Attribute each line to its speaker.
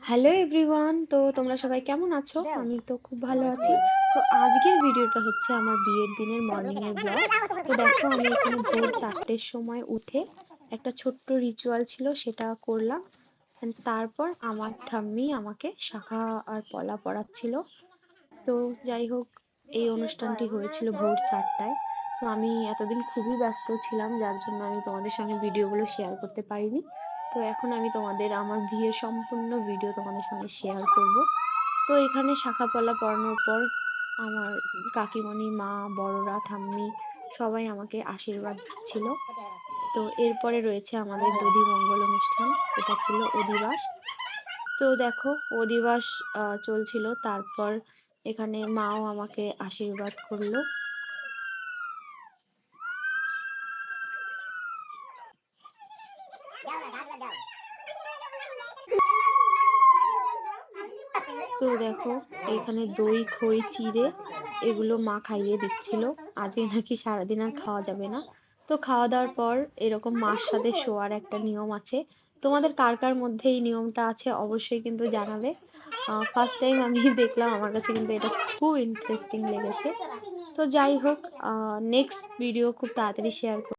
Speaker 1: Hello everyone, তো তোমরা সবাই কেমন আছো? আমি তো খুব ভালো আছি। তো আজকের ভিডিওটা হচ্ছে আমার বিয়ের দিনের মর্নিং এর ব্লগ। তো দেখো আমি এখানে ভোর 4টের সময় উঠে একটা ছোট্ট রিচুয়াল ছিল সেটা করলাম। তারপর আমার ঠাম্মি আমাকে শাঁখা আর পলা পরাচ্ছিল। তো যাই হোক, এই অনুষ্ঠানটি হয়েছিল ভোর 4টায়। তো আমি এতদিন খুবই ব্যস্ত ছিলাম, যার জন্য আমি তোমাদের সঙ্গে ভিডিওগুলো শেয়ার করতে পারিনি। তো এখন আমি তোমাদের আমার বিয়ের সম্পূর্ণ ভিডিও তোমাদের সঙ্গে শেয়ার করব। তো এখানে শাখা পলা পরানোর পর আমার কাকিমণি, মা, বড়রা, ঠাম্মি সবাই আমাকে আশীর্বাদ দিচ্ছিল। তো এরপরে রয়েছে আমাদের দধিমঙ্গল অনুষ্ঠান। এটা ছিল অধিবাস। তো দেখো, অধিবাস চলছিল। তারপর এখানে মাও আমাকে আশীর্বাদ করলো। তো দেখো, এখানে দই, খই, চিড়ে এগুলো মা খাইয়ে দিচ্ছিল। আজকে নাকি সারাদিন আর খাওয়া যাবে না। তো খাওয়া দাওয়ার পর এরকম মার সাথে শোয়ার একটা নিয়ম আছে। তোমাদের কার কার মধ্যে এই নিয়মটা আছে অবশ্যই কিন্তু জানাবে। ফার্স্ট টাইম আমি দেখলাম, আমার কাছে কিন্তু এটা খুব ইন্টারেস্টিং লেগেছে। তো যাই হোক, নেক্সট ভিডিও খুব তাড়াতাড়ি শেয়ার